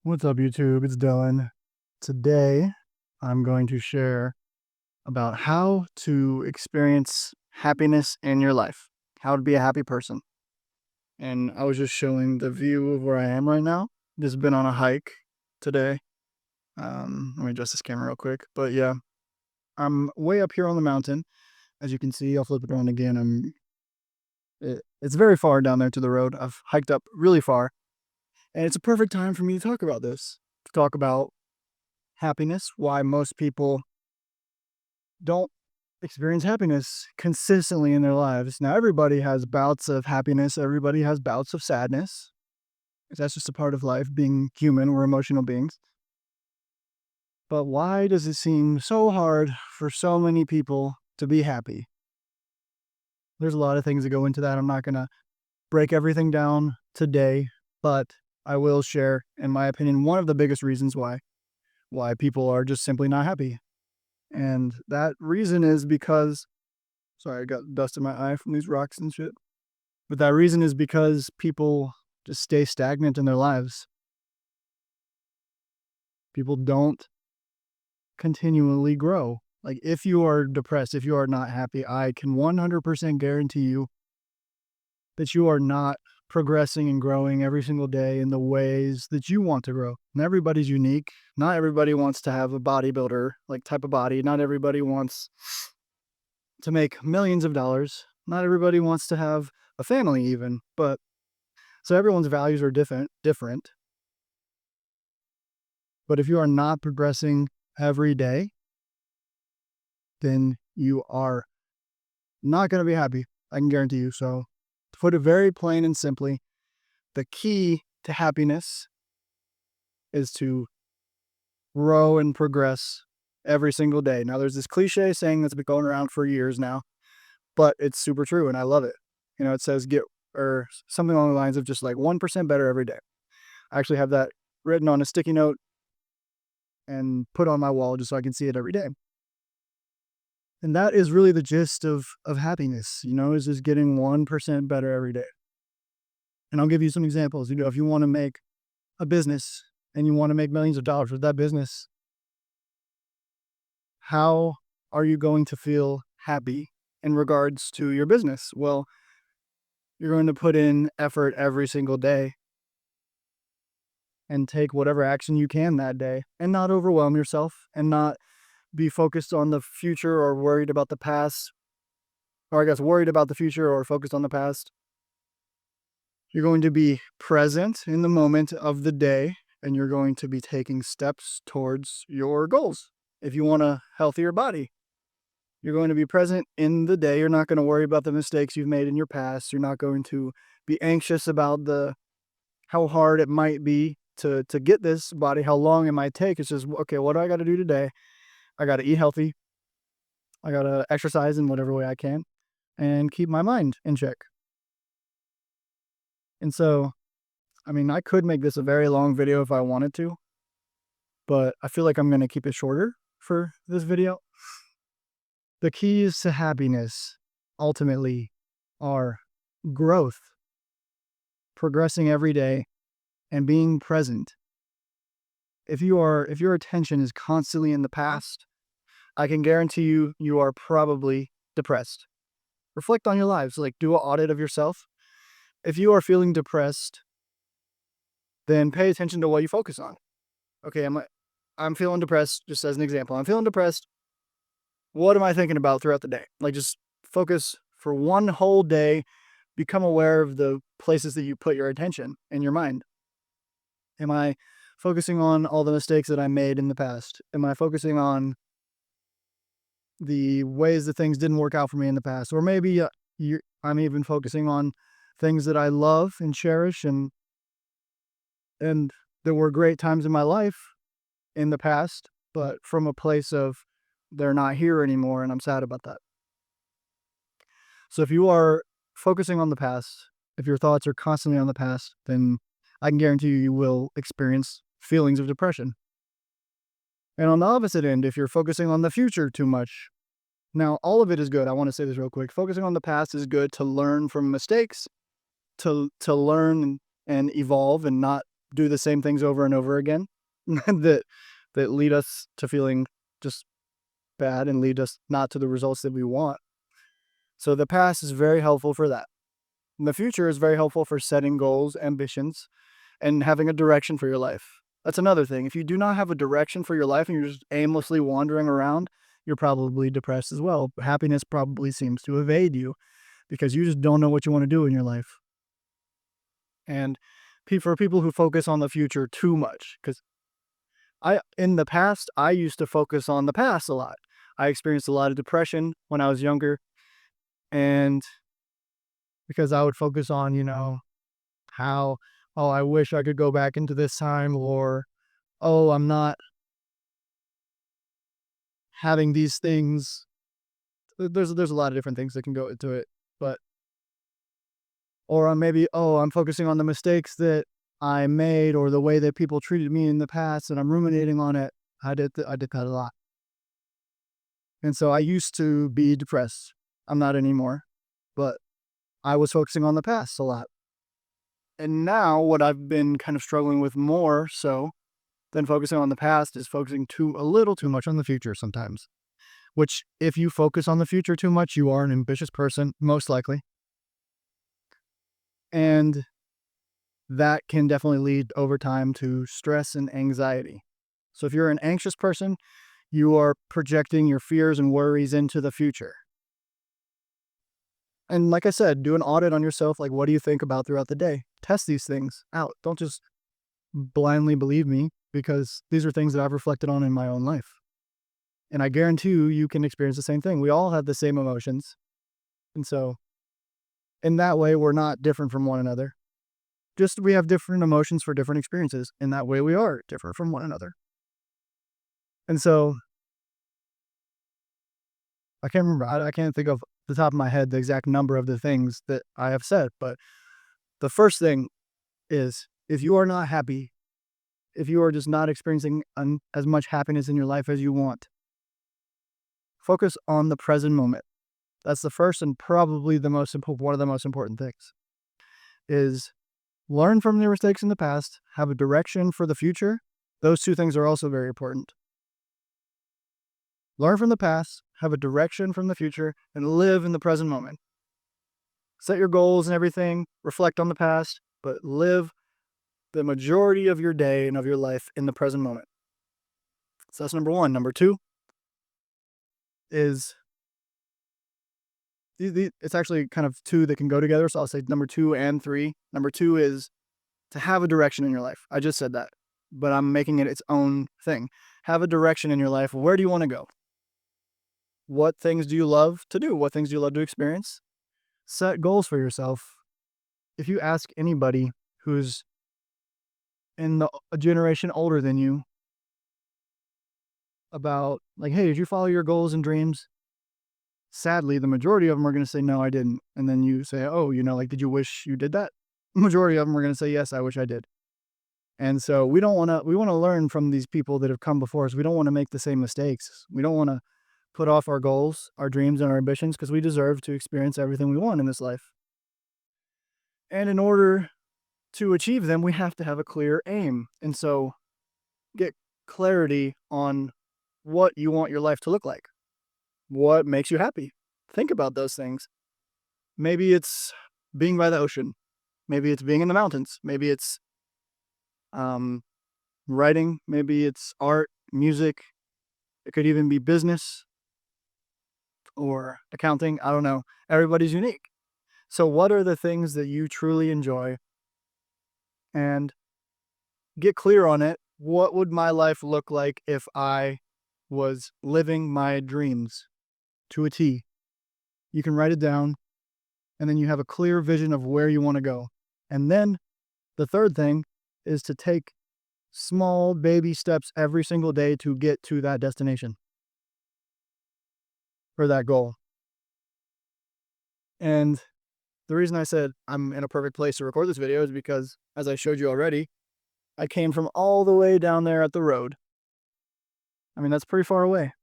What's up, YouTube? It's Dylan. Today, I'm going to share about how to experience happiness in your life, how to be a happy person. And I was just showing the view of where I am right now. Just been on a hike today. Let me adjust this camera real quick. But yeah, I'm way up here on the mountain. As you can see, I'll flip it around again. It's very far down there to the road. I've hiked up really far, and it's a perfect time for me to talk about this. To talk about happiness, why most people don't experience happiness consistently in their lives. Now, everybody has bouts of happiness, everybody has bouts of sadness. That's just a part of life, being human, we're emotional beings. But why does it seem so hard for so many people to be happy? There's a lot of things that go into that. I'm not going to break everything down today, but I will share, in my opinion, one of the biggest reasons why people are just simply not happy. And that reason is because, sorry, I got dust in my eye from these rocks and shit. But that reason is because people just stay stagnant in their lives. People don't continually grow. Like, if you are depressed, if you are not happy, I can 100% guarantee you that you are not progressing and growing every single day in the ways that you want to grow. And everybody's unique. Not everybody wants to have a bodybuilder like type of body. Not everybody wants to make millions of dollars. Not everybody wants to have a family even, but so everyone's values are different. But if you are not progressing every day, then you are not going to be happy. I can guarantee you. So, to put it very plain and simply, the key to happiness is to grow and progress every single day. Now, there's this cliche saying that's been going around for years now, but it's super true and I love it. It says get or something along the lines of just like 1% better every day. I actually have that written on a sticky note and put on my wall just so I can see it every day. And that is really the gist of happiness, is just getting 1% better every day. And I'll give you some examples. If you want to make a business and you want to make millions of dollars with that business, how are you going to feel happy in regards to your business? Well, you're going to put in effort every single day and take whatever action you can that day and not overwhelm yourself and not be focused on the future or worried about the past, or I guess worried about the future or focused on the past. You're going to be present in the moment of the day and you're going to be taking steps towards your goals. If you want a healthier body, you're going to be present in the day. You're not going to worry about the mistakes you've made in your past. You're not going to be anxious about how hard it might be to get this body, how long it might take. It's just, okay, what do I got to do today? I got to eat healthy. I got to exercise in whatever way I can and keep my mind in check. And so, I could make this a very long video if I wanted to, but I feel like I'm going to keep it shorter for this video. The keys to happiness ultimately are growth, progressing every day, and being present. If your attention is constantly in the past, I can guarantee you are probably depressed. Reflect on your lives, like do an audit of yourself. If you are feeling depressed, then pay attention to what you focus on. Okay, I'm feeling depressed, just as an example. I'm feeling depressed. What am I thinking about throughout the day? Like, just focus for one whole day, become aware of the places that you put your attention in your mind. Am I focusing on all the mistakes that I made in the past? Am I focusing on the ways that things didn't work out for me in the past? Or maybe I'm even focusing on things that I love and cherish and there were great times in my life in the past, but from a place of they're not here anymore and I'm sad about that. So if you are focusing on the past, if your thoughts are constantly on the past, then I can guarantee you will experience feelings of depression. And on the opposite end, if you're focusing on the future too much, now all of it is good. I want to say this real quick. Focusing on the past is good to learn from mistakes, to learn and evolve and not do the same things over and over again that lead us to feeling just bad and lead us not to the results that we want. So the past is very helpful for that. And the future is very helpful for setting goals, ambitions, and having a direction for your life. That's another thing. If you do not have a direction for your life and you're just aimlessly wandering around, you're probably depressed as well. Happiness probably seems to evade you because you just don't know what you want to do in your life. And for people who focus on the future too much, because in the past, I used to focus on the past a lot. I experienced a lot of depression when I was younger, and because I would focus on, how, oh, I wish I could go back into this time, or, oh, I'm not having these things. There's a lot of different things that can go into it, but, or maybe, oh, I'm focusing on the mistakes that I made or the way that people treated me in the past, and I'm ruminating on it. I did that a lot. And so I used to be depressed. I'm not anymore, but I was focusing on the past a lot. And now what I've been kind of struggling with more so than focusing on the past is focusing a little too much on the future sometimes. Which, if you focus on the future too much, you are an ambitious person, most likely. And that can definitely lead over time to stress and anxiety. So if you're an anxious person, you are projecting your fears and worries into the future. And like I said, do an audit on yourself. Like, what do you think about throughout the day? Test these things out. Don't just blindly believe me, because these are things that I've reflected on in my own life. And I guarantee you can experience the same thing. We all have the same emotions. And so in that way, we're not different from one another. Just we have different emotions for different experiences. In that way, we are different from one another. And so I can't remember. I can't think of the top of my head the exact number of the things that I have said. But the first thing is, if you are not happy, if you are just not experiencing as much happiness in your life as you want, focus on the present moment. That's the first and probably one of the most important things. Is learn from your mistakes in the past, have a direction for the future. Those two things are also very important. Learn from the past, have a direction from the future, and live in the present moment. Set your goals and everything, reflect on the past, but live the majority of your day and of your life in the present moment. So that's number one. Number two is, it's actually kind of two that can go together. So I'll say number 2 and 3. Number 2 is to have a direction in your life. I just said that, but I'm making it its own thing. Have a direction in your life. Where do you want to go? What things do you love to do? What things do you love to experience? Set goals for yourself. If you ask anybody who's in a generation older than you about, like, hey, did you follow your goals and dreams? Sadly, the majority of them are going to say, no, I didn't. And then you say, oh, like, did you wish you did that? Majority of them are going to say, yes, I wish I did. And so we want to learn from these people that have come before us. We don't want to make the same mistakes. We don't want to put off our goals, our dreams, and our ambitions, because we deserve to experience everything we want in this life. And in order to achieve them, we have to have a clear aim. And so get clarity on what you want your life to look like. What makes you happy? Think about those things. Maybe it's being by the ocean. Maybe it's being in the mountains. Maybe it's writing. Maybe it's art, music. It could even be business or accounting. I don't know. Everybody's unique. So what are the things that you truly enjoy? And get clear on it. What would my life look like if I was living my dreams to a T? You can write it down, and then you have a clear vision of where you want to go. And then the third thing is to take small baby steps every single day to get to that destination or that goal. And the reason I said I'm in a perfect place to record this video is because, as I showed you already, I came from all the way down there at the road. I mean, that's pretty far away.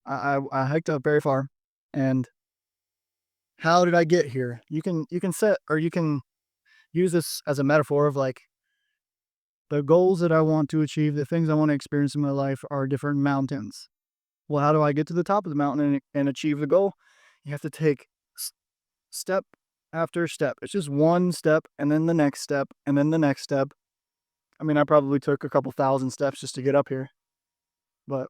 I hiked up very far. And how did I get here? You can use this as a metaphor of, like, The goals that I want to achieve, the things I want to experience in my life are different mountains. Well, how do I get to the top of the mountain and achieve the goal? You have to take step after step. It's just one step and then the next step and then the next step. I mean, I probably took a couple thousand steps just to get up here, but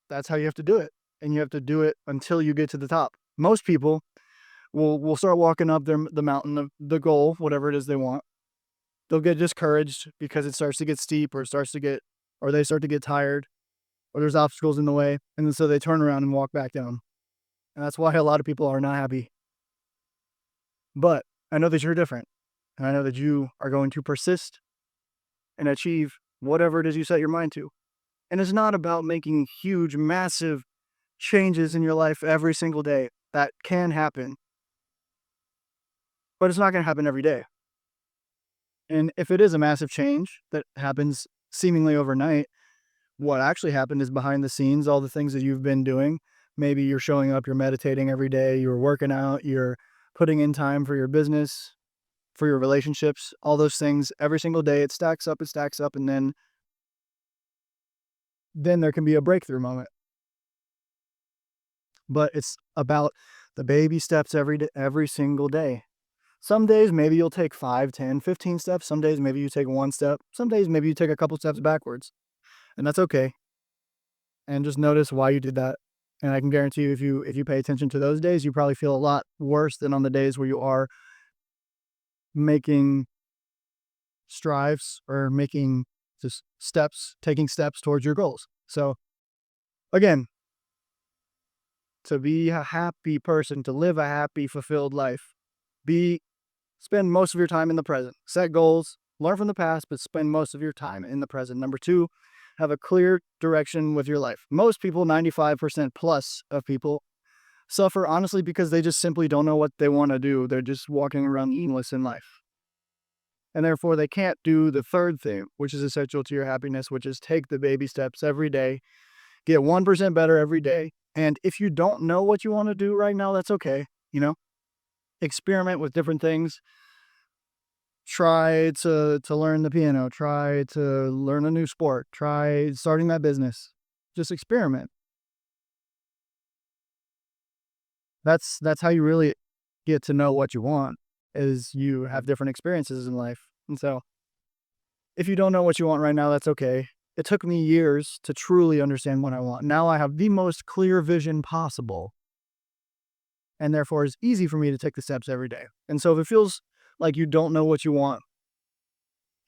that's how you have to do it. And you have to do it until you get to the top. Most people will start walking up the mountain of the goal, whatever it is they want. They'll get discouraged because it starts to get steep or they start to get tired or there's obstacles in the way. And then so they turn around and walk back down. And that's why a lot of people are not happy. But I know that you're different. And I know that you are going to persist and achieve whatever it is you set your mind to. And it's not about making huge, massive changes in your life every single day. That can happen, but it's not going to happen every day. And if it is a massive change that happens seemingly overnight, what actually happened is behind the scenes, all the things that you've been doing. Maybe you're showing up, you're meditating every day, you're working out, you're putting in time for your business, for your relationships, all those things every single day. It stacks up, and then there can be a breakthrough moment. But it's about the baby steps every single day. Some days maybe you'll take 5, 10, 15 steps. Some days maybe you take one step. Some days maybe you take a couple steps backwards. And that's okay. And just notice why you did that. And I can guarantee you if you pay attention to those days, you probably feel a lot worse than on the days where you are making strives or making just taking steps towards your goals. So again, to be a happy person, to live a happy, fulfilled life, spend most of your time in the present. Set goals, learn from the past, but spend most of your time in the present. Number 2, have a clear direction with your life. Most people, 95% plus of people, suffer honestly because they just simply don't know what they want to do. They're just walking around aimless in life. And therefore, they can't do the third thing, which is essential to your happiness, which is take the baby steps every day, get 1% better every day. And if you don't know what you want to do right now, that's okay. Experiment with different things. Try to learn the piano, try to learn a new sport, try starting that business. Just experiment. That's how you really get to know what you want, is you have different experiences in life. And so if you don't know what you want right now, that's okay. It took me years to truly understand what I want. Now I have the most clear vision possible. And therefore, it's easy for me to take the steps every day. And so if it feels like you don't know what you want,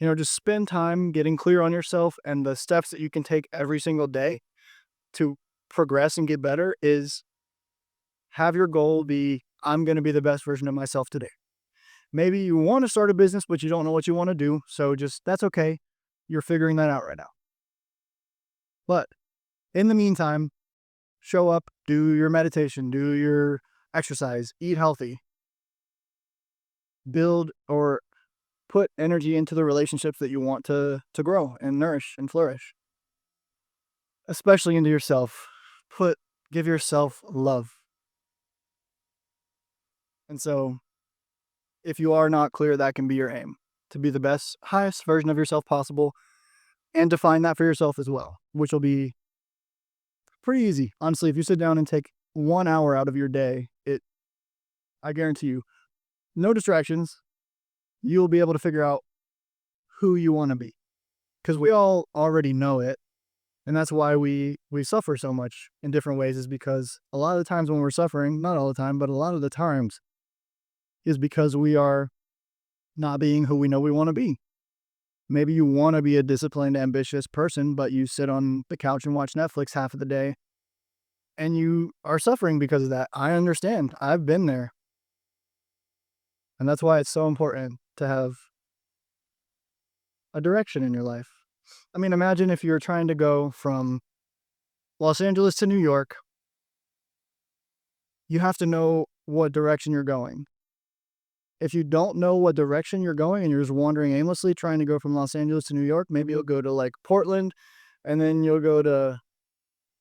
just spend time getting clear on yourself, and the steps that you can take every single day to progress and get better is have your goal be, I'm going to be the best version of myself today. Maybe you want to start a business, but you don't know what you want to do. So that's okay. You're figuring that out right now. But in the meantime, show up, do your meditation, do your exercise, eat healthy, build or put energy into the relationships that you want to grow and nourish and flourish, especially into yourself. Give yourself love. And so if you are not clear, that can be your aim, to be the best, highest version of yourself possible, and define that for yourself as well, which will be pretty easy. Honestly, if you sit down and take 1 hour out of your day, I guarantee you, no distractions, you'll be able to figure out who you want to be. Because we all already know it. And that's why we suffer so much in different ways, is because a lot of the times when we're suffering, not all the time, but a lot of the times, is because we are not being who we know we want to be. Maybe you want to be a disciplined, ambitious person, but you sit on the couch and watch Netflix half of the day, and you are suffering because of that. I understand. I've been there. And that's why it's so important to have a direction in your life. I mean, imagine if you're trying to go from Los Angeles to New York. You have to know what direction you're going. If you don't know what direction you're going and you're just wandering aimlessly trying to go from Los Angeles to New York, maybe you'll go to like Portland, and then you'll go to,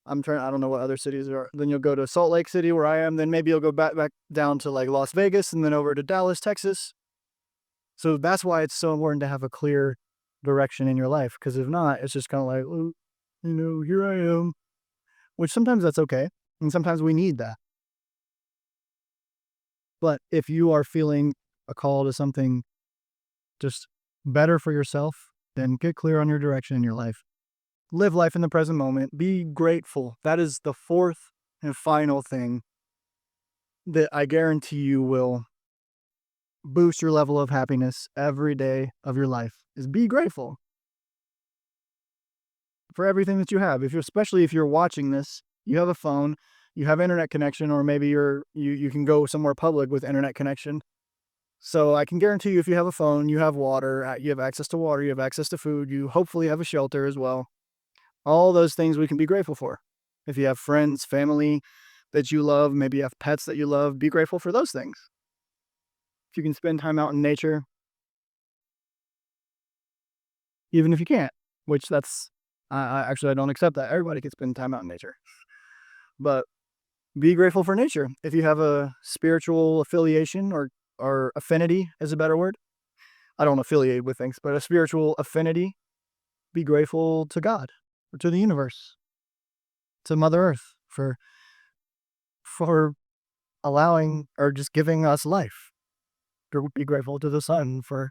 I don't know what other cities are. Then you'll go to Salt Lake City, where I am. Then maybe you'll go back down to like Las Vegas, and then over to Dallas, Texas. So that's why it's so important to have a clear direction in your life. Because if not, it's just kind of like, "Oh, here I am," which sometimes that's okay. And sometimes we need that. But if you are feeling a call to something just better for yourself, then get clear on your direction in your life. Live life in the present moment. Be grateful. That is the fourth and final thing that I guarantee you will boost your level of happiness every day of your life is be grateful for everything that you have. Especially if you're watching this, you have a phone, you have internet connection, or maybe you can go somewhere public with internet connection. So I can guarantee you, if you have a phone, you have water, you have access to water, you have access to food, you hopefully have a shelter as well. All those things we can be grateful for. If you have friends, family that you love, maybe you have pets that you love, be grateful for those things. If you can spend time out in nature, even if you can't, which that's, I don't accept that. Everybody can spend time out in nature, but be grateful for nature. If you have a spiritual affiliation or affinity is a better word. I don't affiliate with things, but a spiritual affinity, be grateful to God or to the universe, to Mother Earth for allowing or just giving us life. Be grateful to the sun for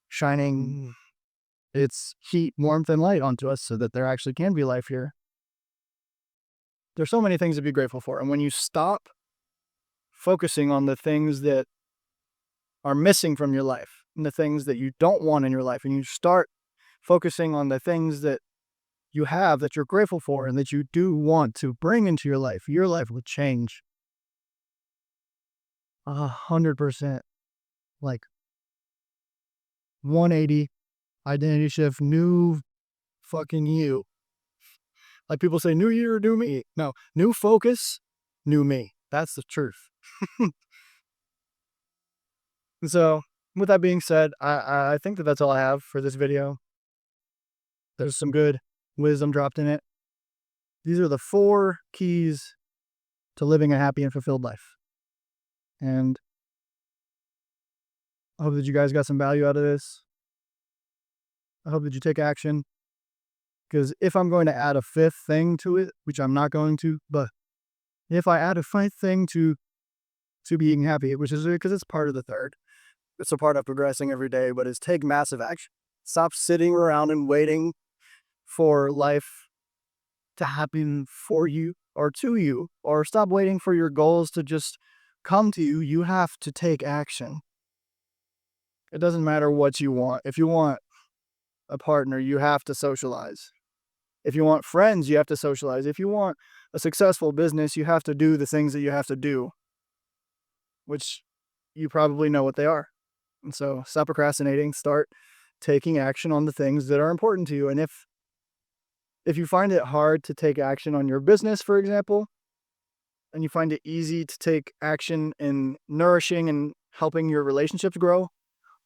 shining its heat, warmth, and light onto us so that there actually can be life here. There's so many things to be grateful for. And when you stop focusing on the things that are missing from your life and the things that you don't want in your life, and you start focusing on the things that you have that you're grateful for and that you do want to bring into your life will change 100%. Like 180 identity shift, new fucking you. Like people say, new year, new me. No, new focus, new me. That's the truth. And so, with that being said, I think that that's all I have for this video. There's some good wisdom dropped in it. These are the 4 keys to living a happy and fulfilled life. And I hope that you guys got some value out of this. I hope that you take action. Because if I'm going to add a 5th thing to it, which I'm not going to, but if I add a 5th thing to being happy, which is because it's part of the 3rd, it's a part of progressing every day, but is take massive action. Stop sitting around and waiting for life to happen for you or to you, or stop waiting for your goals to just come to you. You have to take action. It doesn't matter what you want. If you want a partner, you have to socialize. If you want friends, you have to socialize. If you want a successful business, you have to do the things that you have to do, which you probably know what they are. And so stop procrastinating, start taking action on the things that are important to you. And if you find it hard to take action on your business, for example, and you find it easy to take action in nourishing and helping your relationships grow,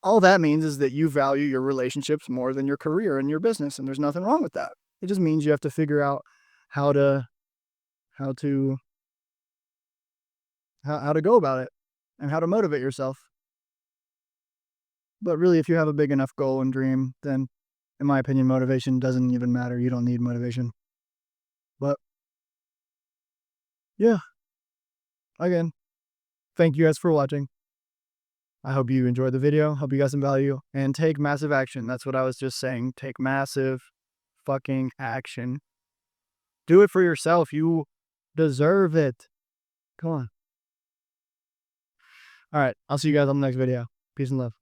all that means is that you value your relationships more than your career and your business. And there's nothing wrong with that. It just means you have to figure out how to go about it and how to motivate yourself. But really, if you have a big enough goal and dream, then in my opinion, motivation doesn't even matter. You don't need motivation. But yeah, again, thank you guys for watching. I hope you enjoyed the video. Hope you got some value, and take massive action. That's what I was just saying. Take massive fucking action. Do it for yourself. You deserve it. Come on. All right. I'll see you guys on the next video. Peace and love.